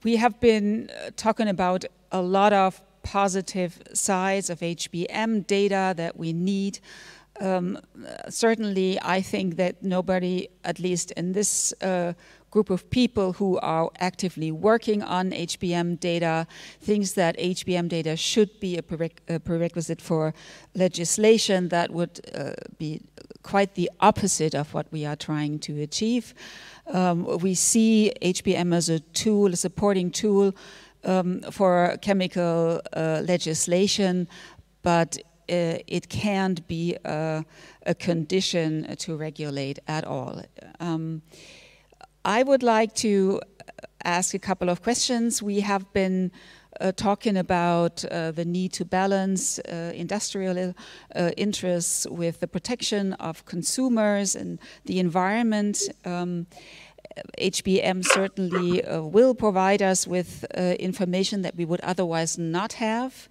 We have been talking about a lot of positive sides of HBM data that we need. Certainly, I think that nobody, at least in this group of people who are actively working on HBM data, thinks that HBM data should be a prerequisite for legislation. That would be quite the opposite of what we are trying to achieve. We see HBM as a tool, a supporting tool for chemical legislation, but it can't be a condition to regulate at all. I would like to ask a couple of questions. We have been talking about the need to balance industrial interests with the protection of consumers and the environment. HBM certainly will provide us with information that we would otherwise not have.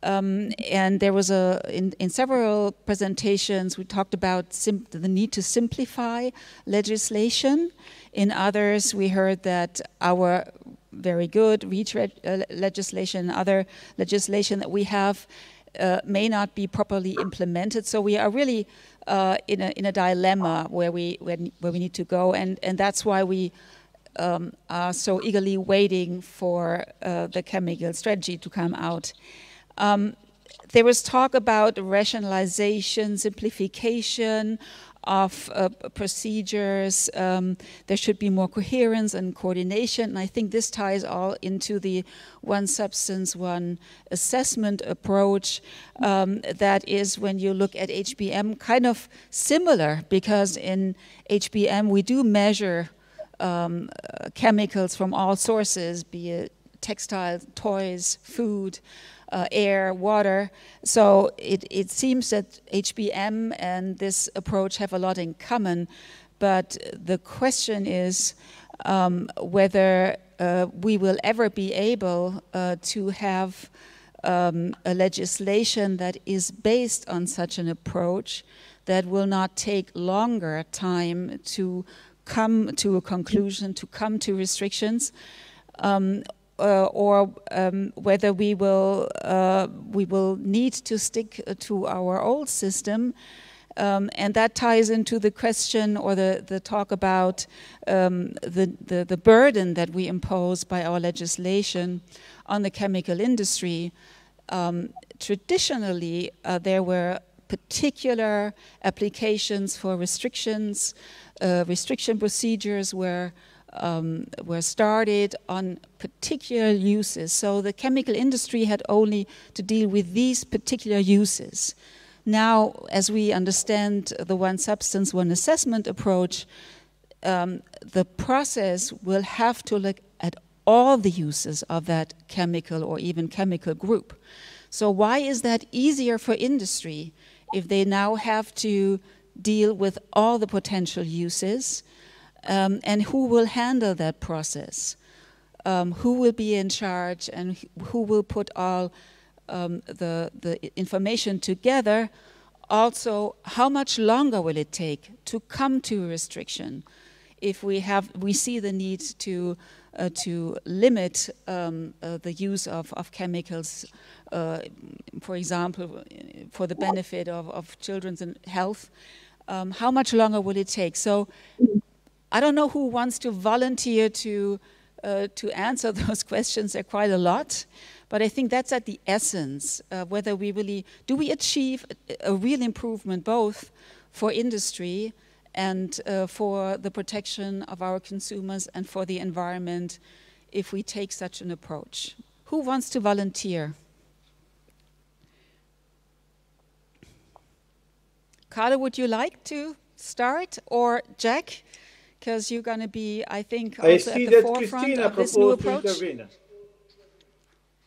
And there was in several presentations, we talked about the need to simplify legislation. In others, we heard that our very good REACH legislation, other legislation that we have may not be properly implemented. So we are really in a dilemma where we need to go, and that's why we are so eagerly waiting for the chemical strategy to come out. There was talk about rationalization, simplification of procedures. There should be more coherence and coordination. And I think this ties all into the one substance, one assessment approach. That is, when you look at HBM, kind of similar, because in HBM we do measure chemicals from all sources, be it textiles, toys, food, air, water. So it seems that HBM and this approach have a lot in common, but the question is whether we will ever be able to have a legislation that is based on such an approach that will not take longer time to come to a conclusion, to come to restrictions. Or whether we will need to stick to our old system, and that ties into the question or the talk about the burden that we impose by our legislation on the chemical industry. Traditionally, there were particular applications for restrictions, restriction procedures were started on particular uses. So the chemical industry had only to deal with these particular uses. Now, as we understand the one substance, one assessment approach, the process will have to look at all the uses of that chemical or even chemical group. So why is that easier for industry if they now have to deal with all the potential uses? And who will handle that process? Who will be in charge, and who will put all the information together? Also, how much longer will it take to come to a restriction if we see the need to limit the use of chemicals, for example, for the benefit of children's health? How much longer will it take? So I don't know who wants to volunteer to answer those questions. There are quite a lot, but I think that's at the essence, whether we really, do we achieve a real improvement both for industry and for the protection of our consumers and for the environment if we take such an approach? Who wants to volunteer? Carla, would you like to start, or Jack? Because you're going to be, I think, also at the forefront of this new approach.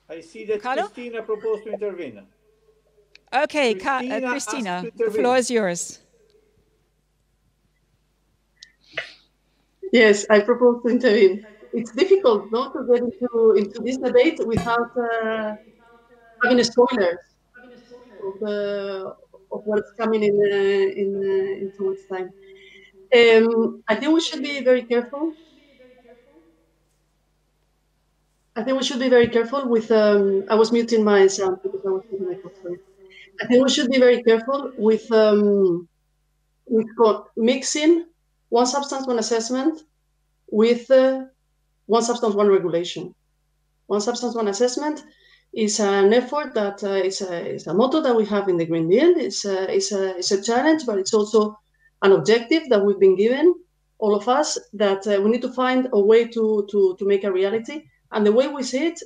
I see that Carlo? Christina proposed to intervene. Okay, Christina, the floor is yours. Yes, I propose to intervene. It's difficult not to get into this debate without having a spoiler of what's coming in 2 months' time. I think we should be very careful I think we should be very careful with, I was muting my sound because I was muting my phone, sorry. I think we should be very careful with mixing one substance, one assessment with one substance, one regulation. One substance, one assessment is an effort that is a motto that we have in the Green Deal. It's a challenge, but it's also an objective that we've been given, all of us, that we need to find a way to make a reality. And the way we see it,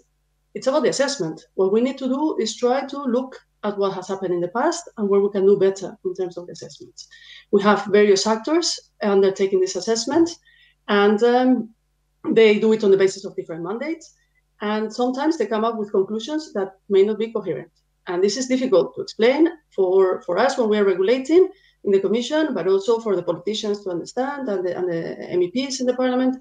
it's about the assessment. What we need to do is try to look at what has happened in the past and where we can do better in terms of the assessments. We have various actors undertaking this assessment, and they do it on the basis of different mandates. And sometimes they come up with conclusions that may not be coherent. And this is difficult to explain for us when we are regulating in the Commission, but also for the politicians to understand and the MEPs in the Parliament,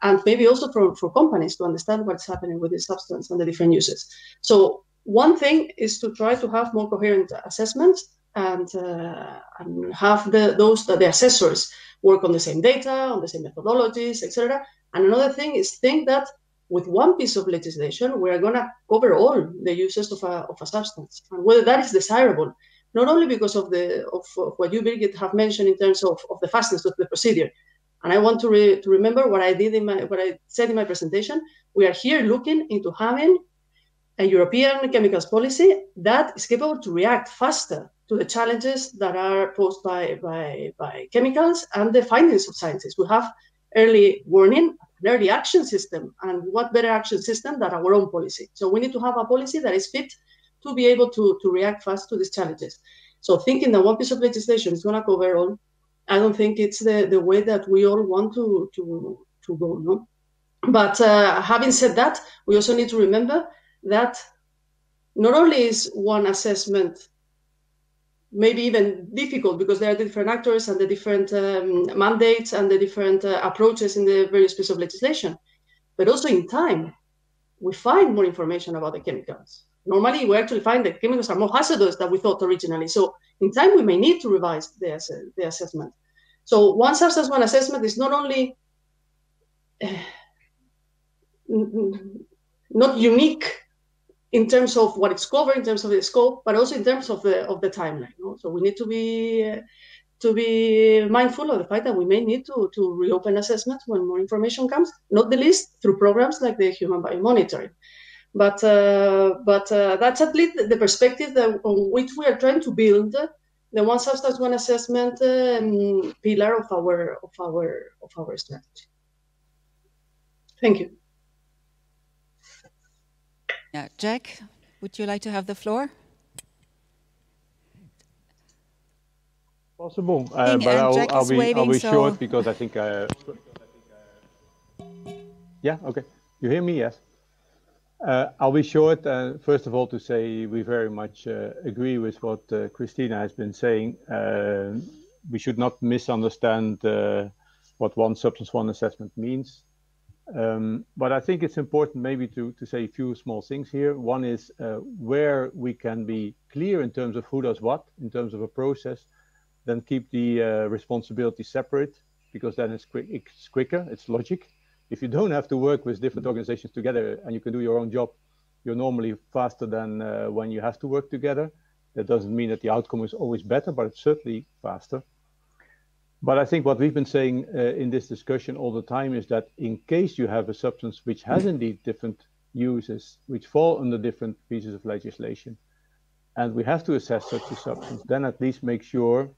and maybe also for companies to understand what's happening with this substance and the different uses. So one thing is to try to have more coherent assessments and have the assessors work on the same data, on the same methodologies, etc. And another thing is think that with one piece of legislation, we are going to cover all the uses of a substance, and whether that is desirable, not only because of what you, Birgit, have mentioned in terms of the fastness of the procedure. And I want to remember what I said in my presentation. We are here looking into having a European chemicals policy that is capable to react faster to the challenges that are posed by chemicals and the findings of scientists. We have early warning, an early action system, and what better action system than our own policy? So we need to have a policy that is fit to be able to react fast to these challenges. So thinking that one piece of legislation is going to cover all, I don't think it's the way that we all want to go. No? But having said that, we also need to remember that not only is one assessment maybe even difficult because there are different actors and the different mandates and the different approaches in the various pieces of legislation, but also in time, we find more information about the chemicals. Normally, we actually find that chemicals are more hazardous than we thought originally. So in time, we may need to revise the assessment. So one substance, one assessment is not only not unique in terms of what it's covered, in terms of the scope, but also in terms of the timeline. No? So we need to be mindful of the fact that we may need to reopen assessments when more information comes, not the least through programs like the human biomonitoring. But that's at least the perspective on which we are trying to build the one substance, one assessment pillar of our strategy. Thank you. Yeah, Jack, would you like to have the floor? Possible, but I'll be short because I think. Yeah, okay. You hear me? Yes. I'll be short. First of all, to say we very much agree with what Christina has been saying. We should not misunderstand what one substance, one assessment means. But I think it's important maybe to say a few small things here. One is where we can be clear in terms of who does what, in terms of a process, then keep the responsibility separate, because then it's quicker, it's logic. If you don't have to work with different organizations together and you can do your own job, you're normally faster than when you have to work together. That doesn't mean that the outcome is always better, but it's certainly faster. But I think what we've been saying in this discussion all the time is that in case you have a substance which has indeed different uses, which fall under different pieces of legislation, and we have to assess such a substance, then at least make sure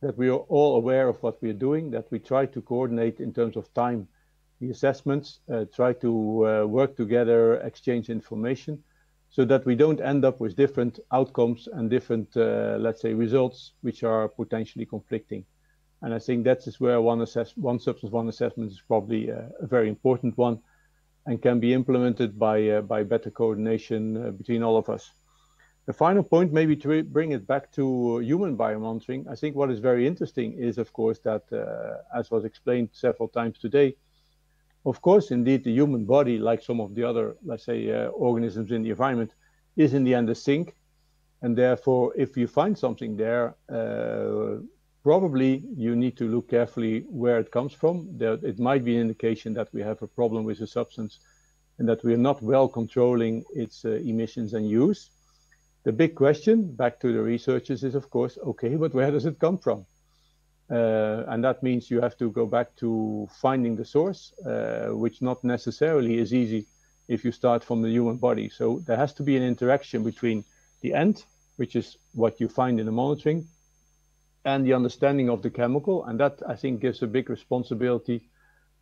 that we are all aware of what we are doing, that we try to coordinate in terms of time the assessments, try to work together, exchange information, so that we don't end up with different outcomes and different, let's say, results which are potentially conflicting. And I think that is where one substance, one assessment is probably a very important one, and can be implemented by better coordination between all of us. The final point, maybe to bring it back to human biomonitoring, I think what is very interesting is, of course, that, as was explained several times today, of course, indeed, the human body, like some of the other, let's say, organisms in the environment, is in the end a sink. And therefore, if you find something there, probably you need to look carefully where it comes from. It might be an indication that we have a problem with a substance and that we're not well controlling its emissions and use. The big question back to the researchers is, of course, okay, but where does it come from? And that means you have to go back to finding the source, which not necessarily is easy if you start from the human body. So there has to be an interaction between the end, which is what you find in the monitoring, and the understanding of the chemical. And that, I think, gives a big responsibility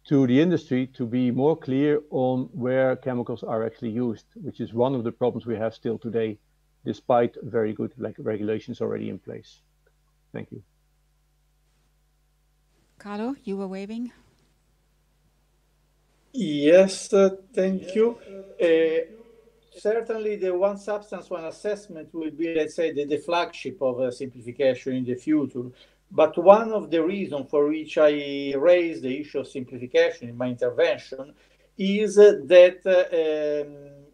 to the industry to be more clear on where chemicals are actually used, which is one of the problems we have still today, despite very good regulations already in place. Thank you. Carlo, you were waving. Yes, thank you. Certainly the one substance, one assessment will be, let's say, the flagship of simplification in the future. But one of the reasons for which I raised the issue of simplification in my intervention is that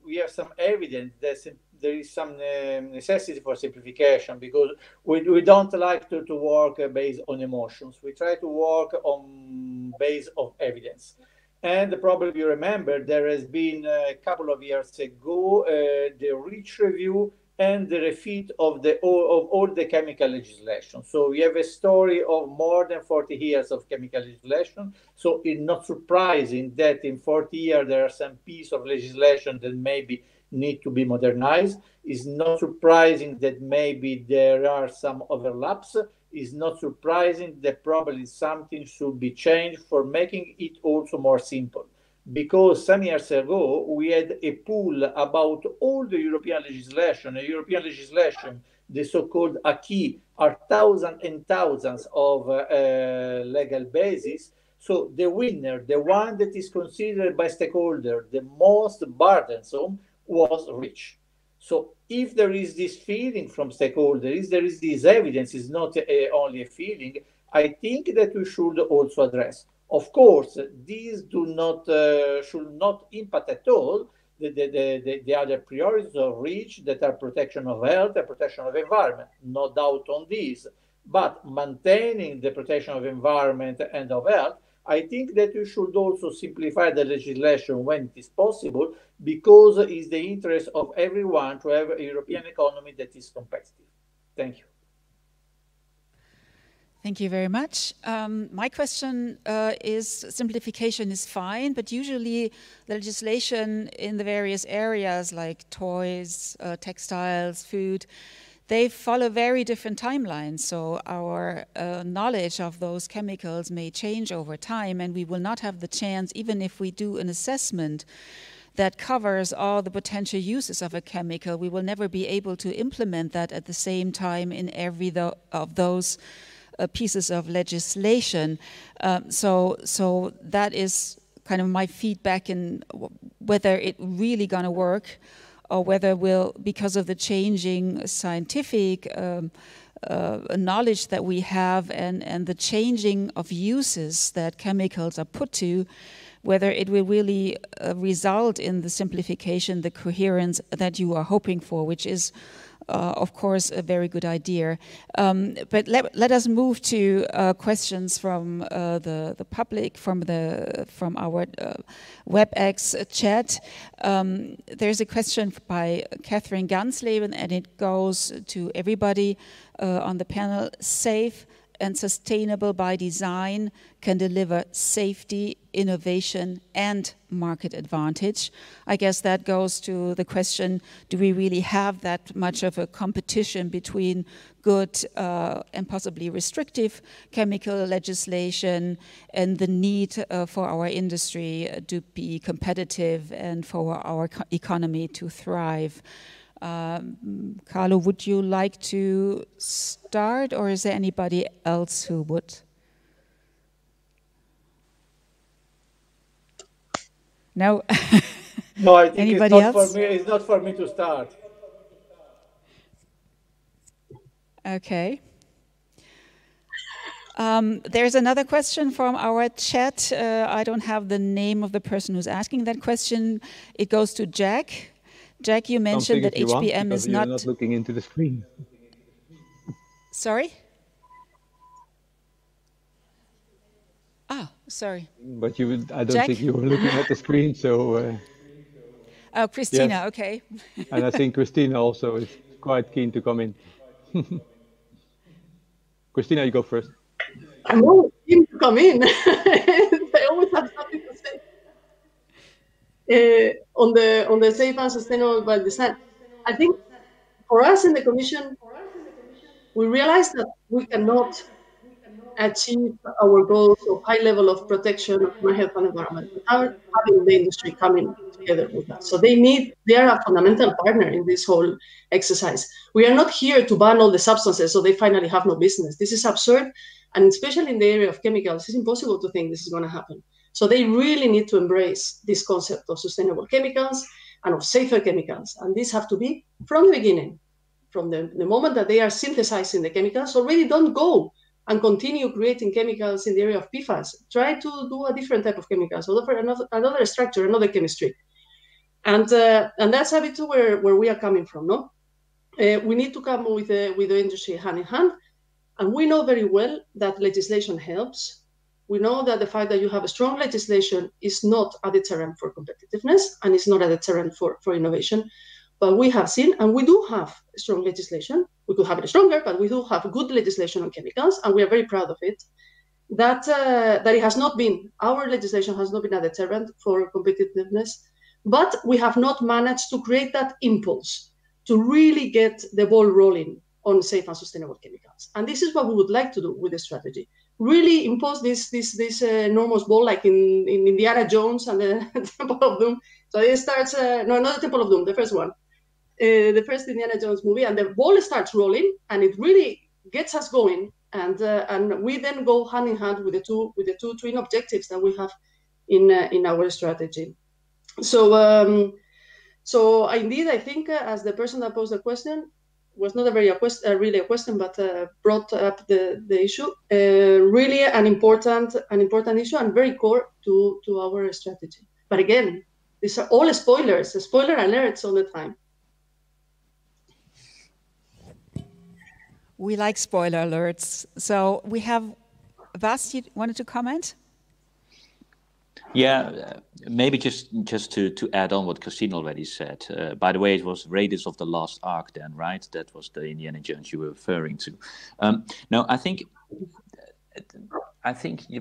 we have some evidence that there is some necessity for simplification, because we don't like to work based on emotions. We try to work on base of evidence. And probably you remember there has been a couple of years ago the REACH review and the refit of all the chemical legislation. So we have a story of more than 40 years of chemical legislation. So it's not surprising that in 40 years there are some pieces of legislation that maybe need to be modernized. It's not surprising that maybe there are some overlaps. Is not surprising that probably something should be changed for making it also more simple. Because some years ago, we had a pool about all the European legislation. The so-called acquis, are thousands and thousands of legal bases. So the winner, the one that is considered by stakeholders the most burdensome, was REACH. So if there is this feeling from stakeholders, there is this evidence, it's not only a feeling, I think that we should also address. Of course, these should not impact at all the other priorities of REACH, that are protection of health and protection of environment. No doubt on this. But maintaining the protection of environment and of health, I think that we should also simplify the legislation when it is possible, because it's the interest of everyone to have a European economy that is competitive. Thank you. Thank you very much. My question is, simplification is fine, but usually the legislation in the various areas like toys, textiles, food, they follow very different timelines. So our knowledge of those chemicals may change over time, and we will not have the chance, even if we do an assessment that covers all the potential uses of a chemical, we will never be able to implement that at the same time in every of those pieces of legislation. So that is kind of my feedback in whether it really gonna work, or whether we'll, because of the changing scientific knowledge that we have and the changing of uses that chemicals are put to, whether it will really result in the simplification, the coherence that you are hoping for, which is of course, a very good idea. But let us move to questions from the public, from our WebEx chat. There's a question by Catherine Gansleben, and it goes to everybody on the panel. Safe and sustainable by design can deliver safety, innovation, and market advantage. I guess that goes to the question, do we really have that much of a competition between good and possibly restrictive chemical legislation and the need for our industry to be competitive and for our economy to thrive? Carlo, would you like to start, or is there anybody else who would? No. No, I think anybody else? It's not for me to start. Okay. There's another question from our chat. I don't have the name of the person who's asking that question. It goes to Jack. Jack, you mentioned that HBM is not... You're not looking into the screen. Sorry? Ah, sorry. But I don't think you were looking at the screen, so... Oh, Christina, Yes. okay. And I think Christina also is quite keen to come in. Christina, you go first. I'm always keen to come in. I always have something to say. On the safe and sustainable by design. I think for us in the Commission, we realize that we cannot achieve our goals of high level of protection of human health and environment without having the industry coming together with us. So they are a fundamental partner in this whole exercise. We are not here to ban all the substances so they finally have no business. This is absurd. And especially in the area of chemicals, it's impossible to think this is going to happen. So they really need to embrace this concept of sustainable chemicals and of safer chemicals. And these have to be from the beginning, from the moment that they are synthesizing the chemicals. Already don't go and continue creating chemicals in the area of PFAS. Try to do a different type of chemicals, another structure, another chemistry. And that's a bit where we are coming from, no? We need to come with the industry hand in hand. And we know very well that legislation helps. We know that the fact that you have a strong legislation is not a deterrent for competitiveness and it's not a deterrent for innovation. But we have seen, and we do have strong legislation. We could have it stronger, but we do have good legislation on chemicals, and we are very proud of it. That it has not been, our legislation has not been a deterrent for competitiveness, but we have not managed to create that impulse to really get the ball rolling on safe and sustainable chemicals. And this is what we would like to do with the strategy. Really impose this enormous ball, like in Indiana Jones and the Temple of Doom. So it starts, no, not the Temple of Doom, the first one. The first Indiana Jones movie, and the ball starts rolling, and it really gets us going. And we then go hand in hand with the two twin objectives that we have in our strategy. So indeed, I think as the person that posed the question was not really a question, but brought up the issue. Really an important issue and very core to our strategy. But again, these are all spoiler alerts all the time. We like spoiler alerts. So we have Vas, you wanted to comment? Yeah, maybe just to add on what Christine already said. By the way, it was Raiders of the Lost Ark then, right? That was the Indiana Jones you were referring to. No, I think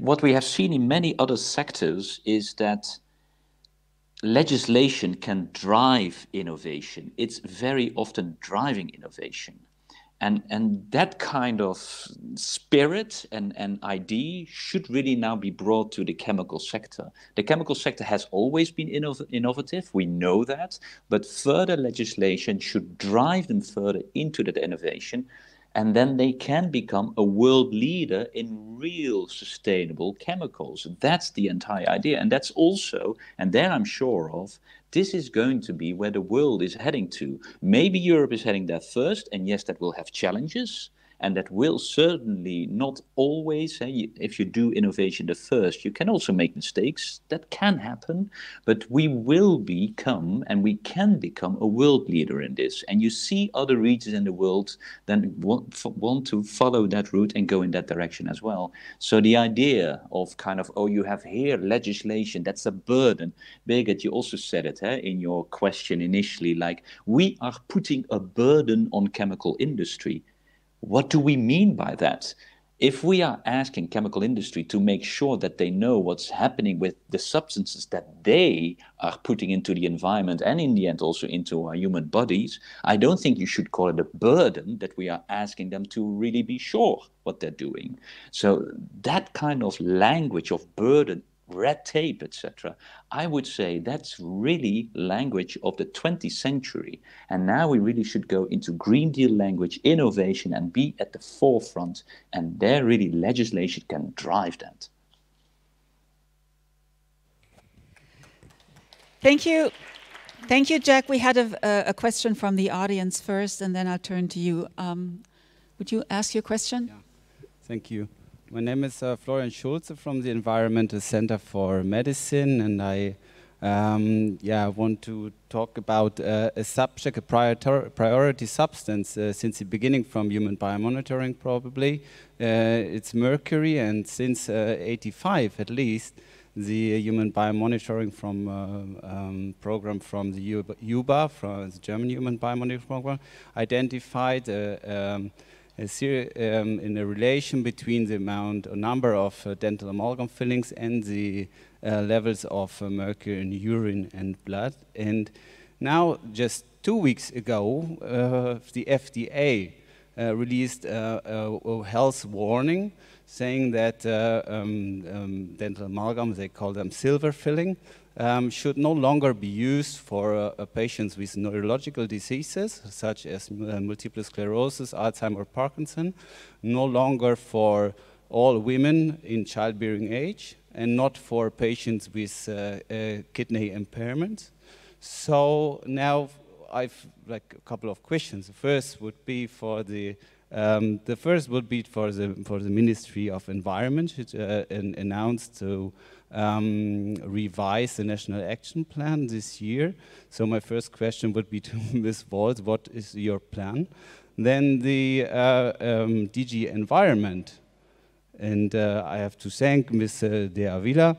what we have seen in many other sectors is that legislation can drive innovation. It's very often driving innovation. And that kind of spirit and idea should really now be brought to the chemical sector. The chemical sector has always been innovative, we know that, but further legislation should drive them further into that innovation, and then they can become a world leader in real sustainable chemicals. That's the entire idea. And that's also, and there I'm sure of, this is going to be where the world is heading to. Maybe Europe is heading there first, and yes, that will have challenges, and that will certainly not always, if you do innovation the first, you can also make mistakes. That can happen, but we will become, and we can become, a world leader in this. And you see other regions in the world that want to follow that route and go in that direction as well. So the idea of kind of, oh, you have here legislation, that's a burden. Birgit, you also said it in your question initially, like, we are putting a burden on chemical industry. What do we mean by that? If we are asking chemical industry to make sure that they know what's happening with the substances that they are putting into the environment and in the end also into our human bodies, I don't think you should call it a burden that we are asking them to really be sure what they're doing. So that kind of language of burden, red tape, etc., I would say that's really language of the 20th century. And now we really should go into Green Deal language, innovation, and be at the forefront. And there really legislation can drive that. Thank you. Thank you, Jack. We had a question from the audience first, and then I'll turn to you. Would you ask your question? Yeah. Thank you. My name is Florian Schulze from the Environmental Center for Medicine, and I want to talk about a subject, a priority substance since the beginning from human biomonitoring probably. It's mercury, and since 85 at least, the human biomonitoring program from the UBA, from the German Human Biomonitoring Program, identified in a relation between the number of dental amalgam fillings and the levels of mercury in urine and blood. And now, just 2 weeks ago, the FDA released a health warning saying that dental amalgam, they call them silver filling, should no longer be used for patients with neurological diseases such as multiple sclerosis, Alzheimer, Parkinson, no longer for all women in childbearing age, and not for patients with kidney impairment. So now I've like a couple of questions. The first would be for the Ministry of Environment, which announced to revise the National Action Plan this year. So my first question would be to Ms. Walz, what is your plan? Then the DG Environment, and I have to thank Ms. De Avila,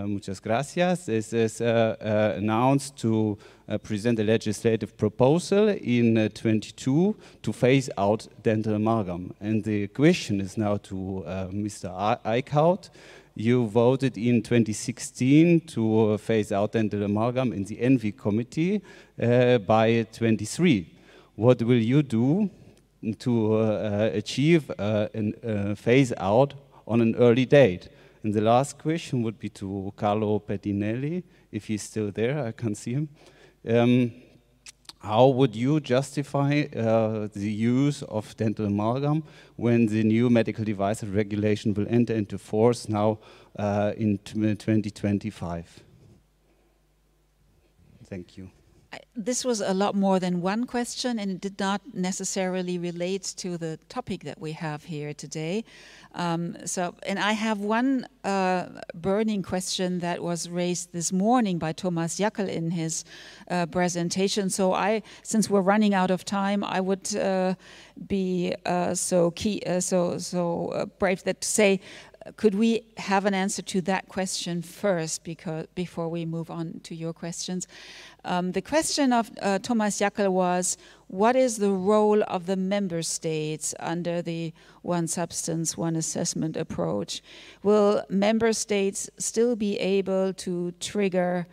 muchas gracias. It is announced to present a legislative proposal in 22 to phase out dental amalgam. And the question is now to Mr. Eickhout. You voted in 2016 to phase out dental amalgam in the ENVI committee by 23. What will you do to achieve a phase out on an early date? And the last question would be to Carlo Pettinelli, if he's still there, I can't see him. How would you justify the use of dental amalgam when the new medical devices regulation will enter into force now in 2025? Thank you. This was a lot more than one question, and it did not necessarily relate to the topic that we have here today. And I have one burning question that was raised this morning by Thomas Jackel in his presentation. So since we're running out of time, I would be so brave that to say, could we have an answer to that question first, before we move on to your questions? The question of Thomas Jackel was, what is the role of the member states under the one substance, one assessment approach? Will member states still be able to trigger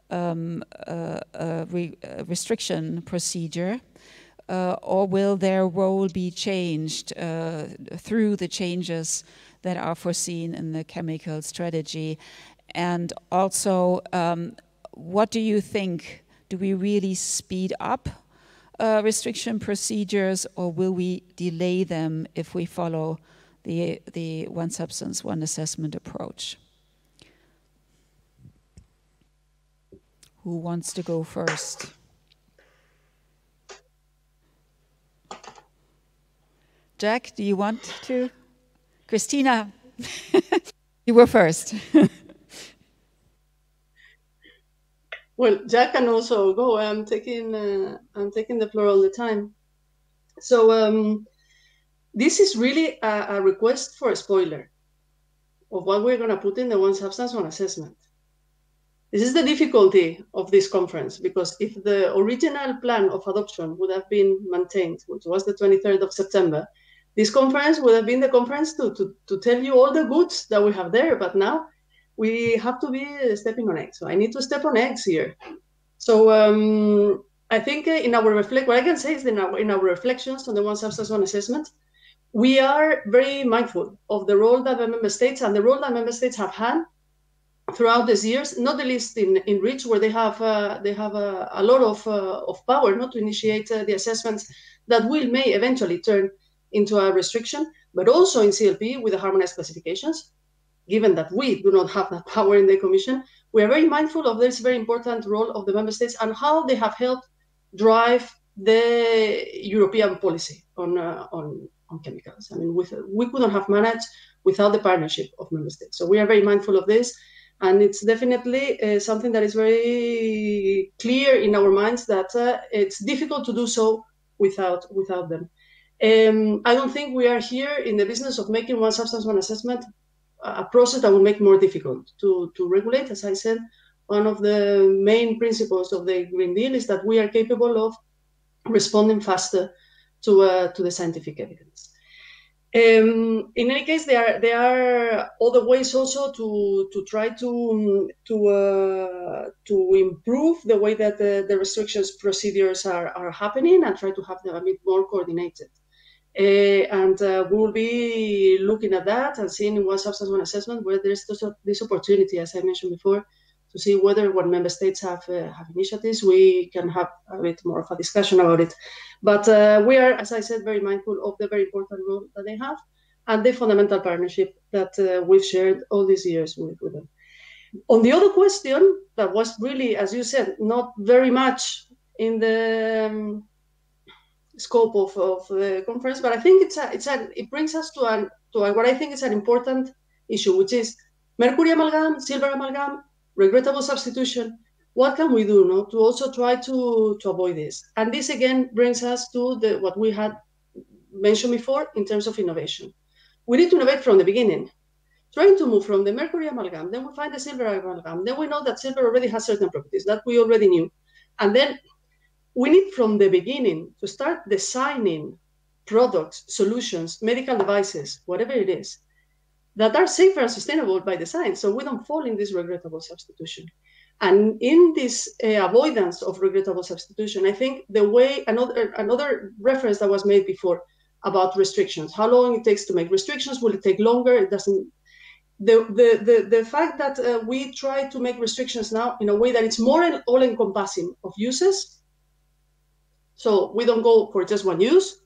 a restriction procedure? Or will their role be changed through the changes that are foreseen in the chemical strategy? And also, what do you think? Do we really speed up restriction procedures, or will we delay them if we follow the one substance, one assessment approach? Who wants to go first? Jack, do you want to? Christina, you were first. Well, Jack can also go. I'm taking the floor all the time. So this is really a request for a spoiler of what we're going to put in the one substance, one assessment. This is the difficulty of this conference, because if the original plan of adoption would have been maintained, which was the 23rd of September, this conference would have been the conference to tell you all the goods that we have there. But now we have to be stepping on eggs. So I need to step on eggs here. So I think what I can say is in our reflections on the one substance, one assessment, we are very mindful of the role that the member states and the role that member states have had throughout these years, not the least in REACH, where they have a lot of power not to initiate the assessments that may eventually turn into a restriction, but also in CLP with the harmonized classifications. Given that we do not have that power in the Commission, we are very mindful of this very important role of the member states and how they have helped drive the European policy on chemicals. I mean, we couldn't have managed without the partnership of member states. So we are very mindful of this, and it's definitely something that is very clear in our minds that it's difficult to do so without them. I don't think we are here in the business of making one substance, one assessment a process that will make it more difficult to regulate. As I said, one of the main principles of the Green Deal is that we are capable of responding faster to the scientific evidence. In any case, there are other ways also to try to improve the way that the restrictions procedures are happening and try to have them a bit more coordinated. And we will be looking at that and seeing in one substance, one assessment where there's this opportunity, as I mentioned before, to see whether when member states have initiatives, we can have a bit more of a discussion about it. But we are, as I said, very mindful of the very important role that they have and the fundamental partnership that we've shared all these years with them. On the other question, that was really, as you said, not very much in the scope of the conference, but I think it brings us to what I think is an important issue, which is mercury amalgam, silver amalgam, regrettable substitution. What can we do to also try to avoid this? And this again brings us to what we had mentioned before in terms of innovation. We need to innovate from the beginning, trying to move from the mercury amalgam, then we find the silver amalgam, then we know that silver already has certain properties that we already knew. And then we need from the beginning to start designing products, solutions, medical devices, whatever it is, that are safer and sustainable by design, so we don't fall in this regrettable substitution. And in this avoidance of regrettable substitution, I think the way, another reference that was made before about restrictions, how long it takes to make restrictions, will it take longer? It doesn't. The fact that we try to make restrictions now in a way that it's more all-encompassing of uses, so we don't go for just one use,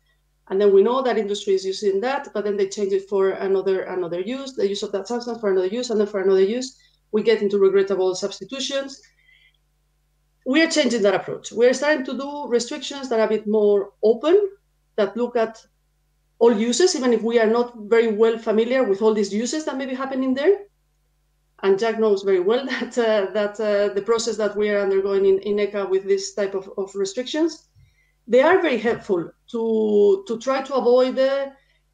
and then we know that industry is using that, but then they change it for another use, the use of that substance for another use, and then for another use, we get into regrettable substitutions. We are changing that approach. We are starting to do restrictions that are a bit more open, that look at all uses, even if we are not very well familiar with all these uses that may be happening there. And Jack knows very well that the process that we are undergoing in ECHA with this type of restrictions, they are very helpful to try to avoid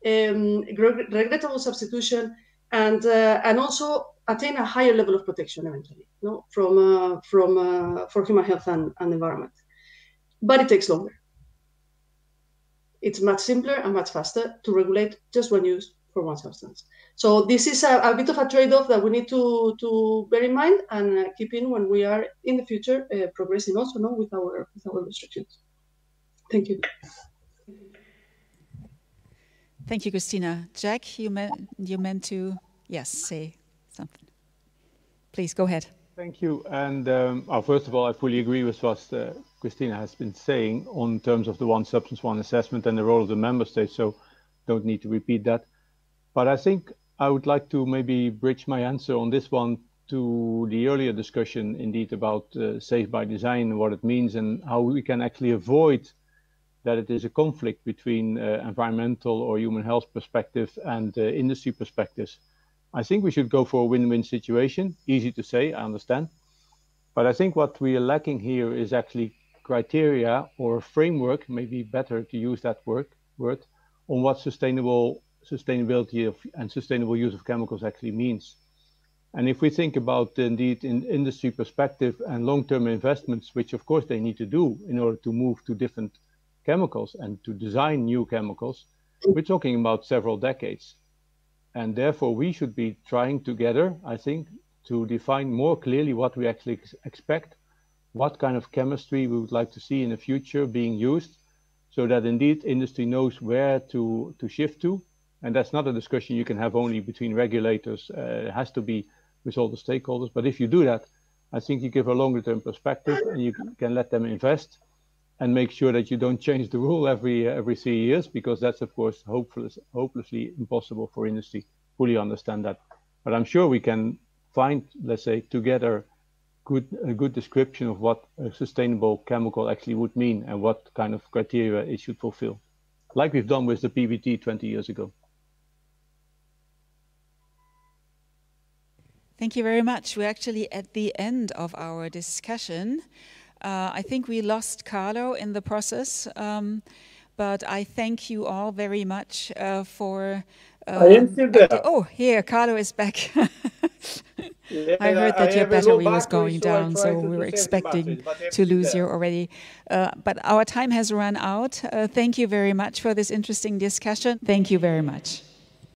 regrettable substitution and also attain a higher level of protection eventually, for human health and environment. But it takes longer. It's much simpler and much faster to regulate just one use for one substance. So this is a bit of a trade-off that we need to bear in mind and keep in when we are in the future progressing also with our restrictions. Thank you. Thank you, Christina. Jack, you meant to, yes, say something. Please, go ahead. Thank you. And first of all, I fully agree with what Christina has been saying on terms of the one substance, one assessment and the role of the member states, so don't need to repeat that. But I think I would like to maybe bridge my answer on this one to the earlier discussion indeed about safe by design and what it means and how we can actually avoid that it is a conflict between environmental or human health perspective and industry perspectives. I think we should go for a win-win situation. Easy to say, I understand. But I think what we are lacking here is actually criteria or a framework, maybe better to use that word, on what sustainability and sustainable use of chemicals actually means. And if we think about indeed in industry perspective and long-term investments, which of course they need to do in order to move to different chemicals and to design new chemicals, we're talking about several decades. And therefore we should be trying together, I think, to define more clearly what we actually expect, what kind of chemistry we would like to see in the future being used, so that indeed industry knows where to shift to. And that's not a discussion you can have only between regulators. It has to be with all the stakeholders. But if you do that, I think you give a longer term perspective and you can let them invest and make sure that you don't change the rule every 3 years, because that's of course hopelessly impossible for industry. Fully understand that. But I'm sure we can find, let's say, together a good description of what a sustainable chemical actually would mean and what kind of criteria it should fulfill, like we've done with the PBT 20 years ago. Thank you very much. We're actually at the end of our discussion. I think we lost Carlo in the process, but I thank you all very much for I am still there. Oh, here, Carlo is back. Yeah, I heard that your have a low battery was battery, going so I down, try so to we were save the expecting batteries, but I'm to still lose you there. already. But our time has run out. Thank you very much for this interesting discussion. Thank you very much.